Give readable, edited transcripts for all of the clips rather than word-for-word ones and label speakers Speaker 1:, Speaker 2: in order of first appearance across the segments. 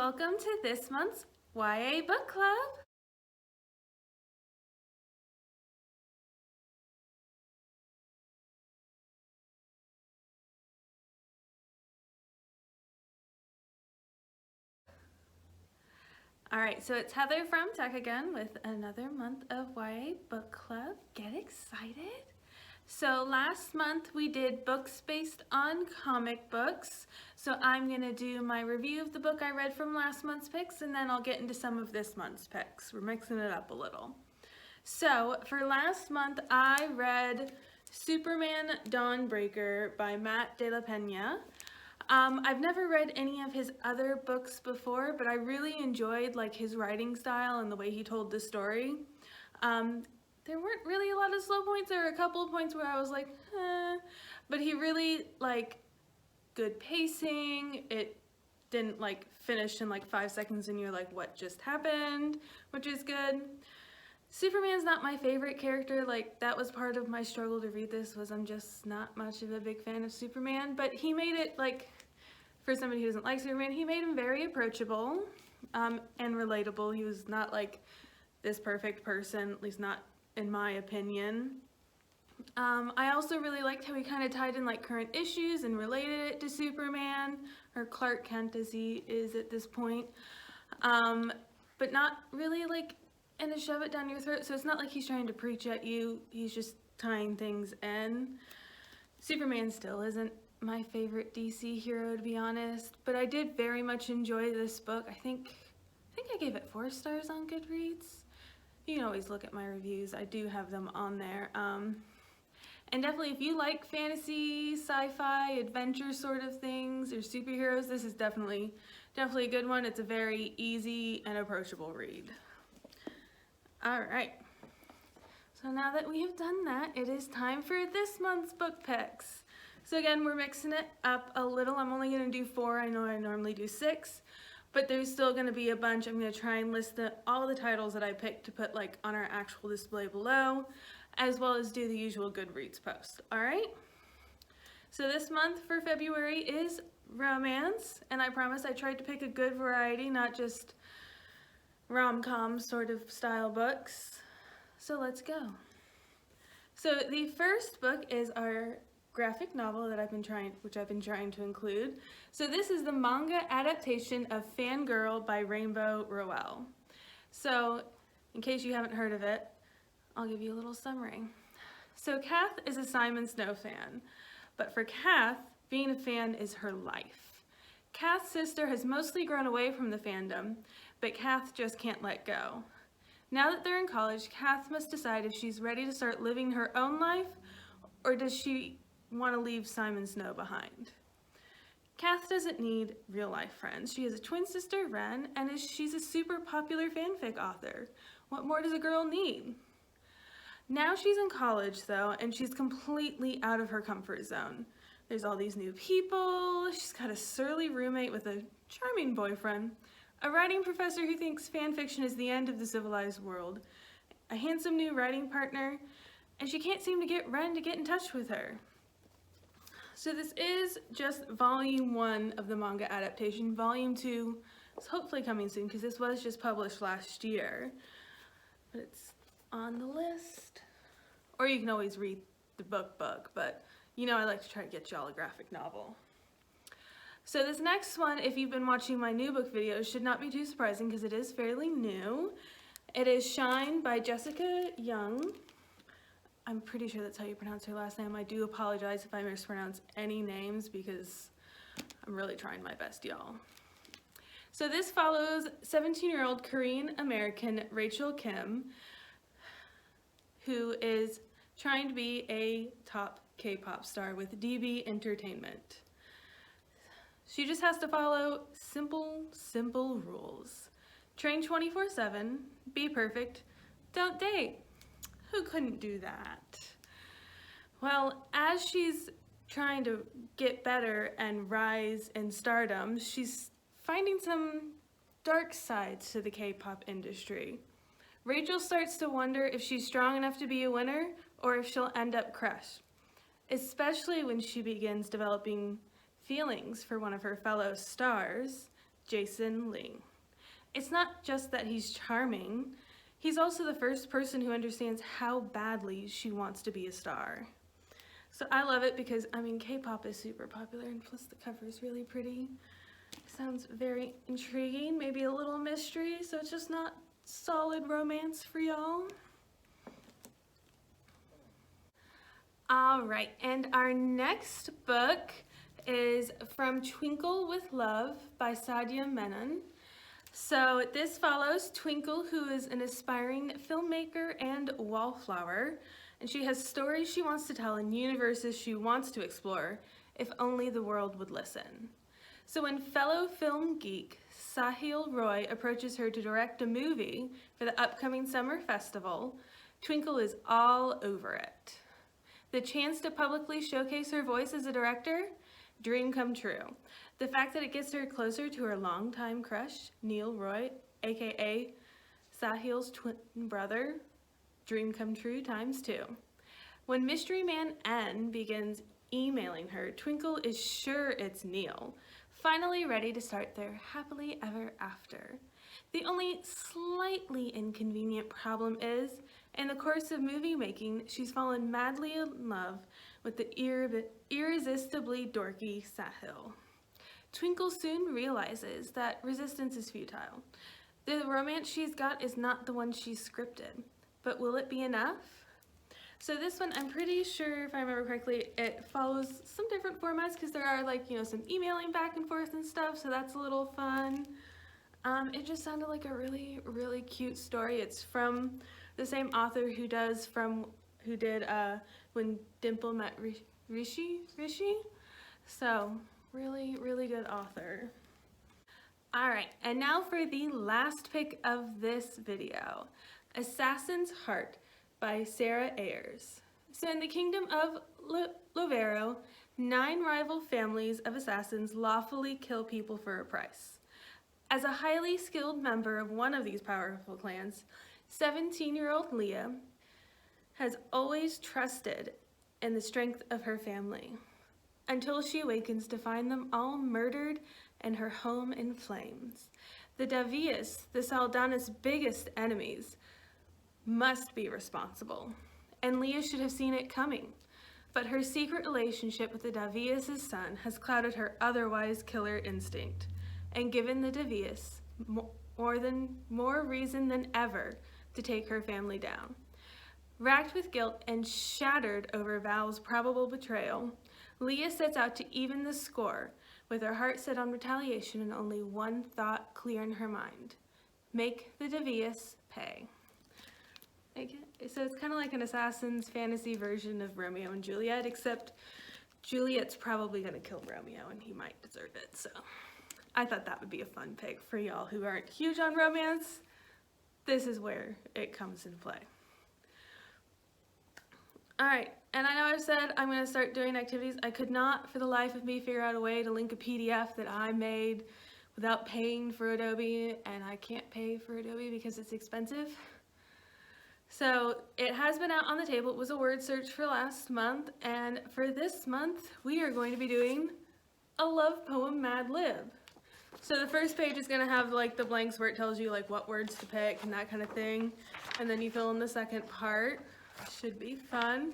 Speaker 1: welcome to this month's YA Book Club. Alright, so it's Heather from Tech again with another month of YA Book Club. Get excited! So last month we did books based on comic books. So I'm going to do my review of the book I read from last month's picks, and then I'll get into some of this month's picks. We're mixing it up a little. So for last month I read Superman Dawnbreaker by Matt De La Pena. I've never read any of his other books before, but I really enjoyed his writing style and the way he told the story. There weren't really a lot of slow points. There were a couple of points where I was like, but he really, good pacing. It didn't, finish in, 5 seconds and you're like, what just happened? Which is good. Superman's not my favorite character. That was part of my struggle to read this, was I'm just not much of a big fan of Superman. But he made it, for somebody who doesn't like Superman, he made him very approachable and relatable. He was not, this perfect person, at least not in my opinion. I also really liked how he kind of tied in current issues and related it to Superman, or Clark Kent as he is at this point, but not really and to shove it down your throat. So it's not like he's trying to preach at you, he's just tying things in. Superman still isn't my favorite DC hero, to be honest, but I did very much enjoy this book. I think I gave it 4 stars on Goodreads. You can always look at my reviews. I do have them on there. And definitely if you like fantasy, sci-fi, adventure sort of things, or superheroes, this is definitely a good one. It's a very easy and approachable read. Alright, so now that we have done that, it is time for this month's book picks. So again, we're mixing it up a little. I'm only going to do 4. I know I normally do 6. But there's still going to be a bunch. I'm going to try and list all the titles that I picked to put on our actual display below, as well as do the usual Goodreads post. Alright? So this month for February is romance, and I promise I tried to pick a good variety, not just rom-com sort of style books. So let's go. So the first book is our graphic novel that I've been trying to include. So this is the manga adaptation of Fangirl by Rainbow Rowell. So in case you haven't heard of it, I'll give you a little summary. So Kath is a Simon Snow fan, but for Kath, being a fan is her life. Kath's sister has mostly grown away from the fandom, but Kath just can't let go. Now that they're in college, Kath must decide if she's ready to start living her own life, or does she want to leave Simon Snow behind. Kath doesn't need real-life friends. She has a twin sister, Ren, and she's a super popular fanfic author. What more does a girl need? Now she's in college, though, and she's completely out of her comfort zone. There's all these new people, she's got a surly roommate with a charming boyfriend, a writing professor who thinks fanfiction is the end of the civilized world, a handsome new writing partner, and she can't seem to get Ren to get in touch with her. So this is just volume 1 of the manga adaptation. Volume 2 is hopefully coming soon because this was just published last year. But it's on the list. Or you can always read the book, but I like to try to get y'all a graphic novel. So this next one, if you've been watching my new book videos, should not be too surprising because it is fairly new. It is Shine by Jessica Young. I'm pretty sure that's how you pronounce her last name. I do apologize if I mispronounce any names because I'm really trying my best, y'all. So this follows 17-year-old Korean American Rachel Kim, who is trying to be a top K-pop star with DB Entertainment. She just has to follow simple rules. Train 24/7, be perfect, don't date. Who couldn't do that? Well, as she's trying to get better and rise in stardom, she's finding some dark sides to the K-pop industry. Rachel starts to wonder if she's strong enough to be a winner or if she'll end up crushed, especially when she begins developing feelings for one of her fellow stars, Jason Ling. It's not just that he's charming, he's also the first person who understands how badly she wants to be a star. So I love it because, I mean, K-pop is super popular, and plus the cover is really pretty. Sounds very intriguing, maybe a little mystery, so it's just not solid romance for y'all. All right, and our next book is from Twinkle with Love by Sadia Menon. So this follows Twinkle, who is an aspiring filmmaker and wallflower, and she has stories she wants to tell and universes she wants to explore, if only the world would listen. So when fellow film geek Sahil Roy approaches her to direct a movie for the upcoming summer festival, Twinkle is all over it. The chance to publicly showcase her voice as a director? Dream come true. The fact that it gets her closer to her longtime crush, Neil Roy, aka Sahil's twin brother, dream come true ×2. When Mystery Man N begins emailing her, Twinkle is sure it's Neil, finally ready to start their happily ever after. The only slightly inconvenient problem is, in the course of movie making, she's fallen madly in love with the irresistibly dorky Sahil. Twinkle soon realizes that resistance is futile. The romance she's got is not the one she's scripted, but will it be enough? So this one, I'm pretty sure, if I remember correctly, it follows some different formats because there are, like, you know, some emailing back and forth and stuff, so that's a little fun. It just sounded like a really, really cute story. It's from the same author who did When Dimple Met Rishi. So really, really good author. All right, and now for the last pick of this video, Assassin's Heart by Sarah Ayers. So in the kingdom of Lovero, 9 rival families of assassins lawfully kill people for a price. As a highly skilled member of one of these powerful clans, 17-year-old Leah has always trusted in the strength of her family, until she awakens to find them all murdered and her home in flames. The Davies, the Saldana's biggest enemies, must be responsible, and Leah should have seen it coming. But her secret relationship with the Davies' son has clouded her otherwise killer instinct, and given the Davies more reason than ever to take her family down. Racked with guilt and shattered over Val's probable betrayal, Leah sets out to even the score, with her heart set on retaliation and only one thought clear in her mind: make the Davies pay. So it's kind of like an Assassin's fantasy version of Romeo and Juliet, except Juliet's probably going to kill Romeo and he might deserve it. So I thought that would be a fun pick for y'all who aren't huge on romance. This is where it comes into play. All right, and I know I've said I'm going to start doing activities. I could not for the life of me figure out a way to link a PDF that I made without paying for Adobe, and I can't pay for Adobe because it's expensive. So it has been out on the table. It was a word search for last month, and for this month we are going to be doing a love poem Mad Lib. So the first page is going to have like the blanks where it tells you like what words to pick and that kind of thing, and then you fill in the second part. Should be fun.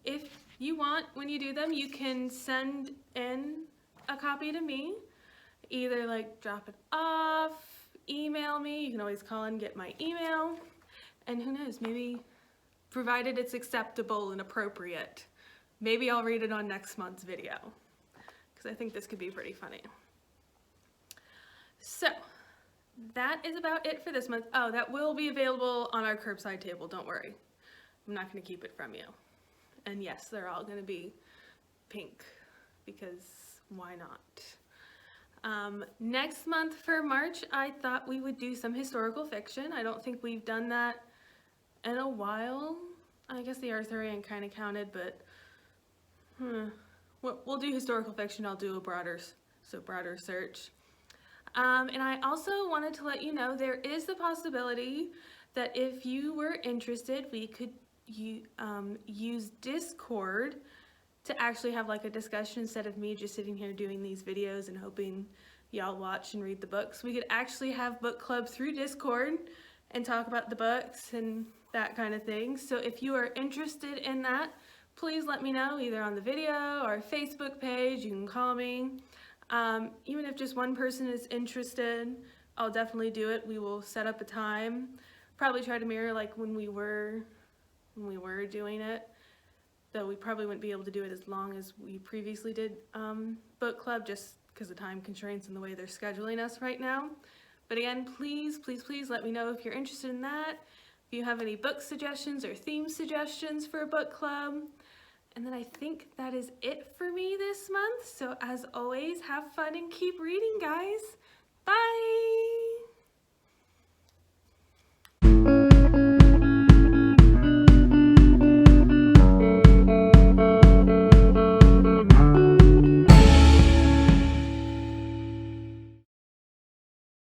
Speaker 1: If you want, when you do them, you can send in a copy to me. Either like drop it off, email me. You can always call and get my email. And who knows, maybe, provided it's acceptable and appropriate, maybe I'll read it on next month's video, because I think this could be pretty funny. So that is about it for this month. Oh, that will be available on our curbside table, don't worry. I'm not going to keep it from you. And yes, they're all going to be pink, because why not? Next month for March, I thought we would do some historical fiction. I don't think we've done that in a while. I guess the Arthurian kind of counted, but we'll do historical fiction. I'll do a broader search. And I also wanted to let you know there is the possibility that if you were interested, we could use Discord to actually have like a discussion instead of me just sitting here doing these videos and hoping y'all watch and read the books. We could actually have book club through Discord and talk about the books and that kind of thing. So if you are interested in that, please let me know either on the video or Facebook page. You can call me. Even if just one person is interested, I'll definitely do it. We will set up a time. Probably try to mirror like when we were doing it. Though we probably wouldn't be able to do it as long as we previously did book club, just because of time constraints and the way they're scheduling us right now. But again, please, please, please let me know if you're interested in that. If you have any book suggestions or theme suggestions for a book club. And then I think that is it for me this month. So as always, have fun and keep reading, guys. Bye!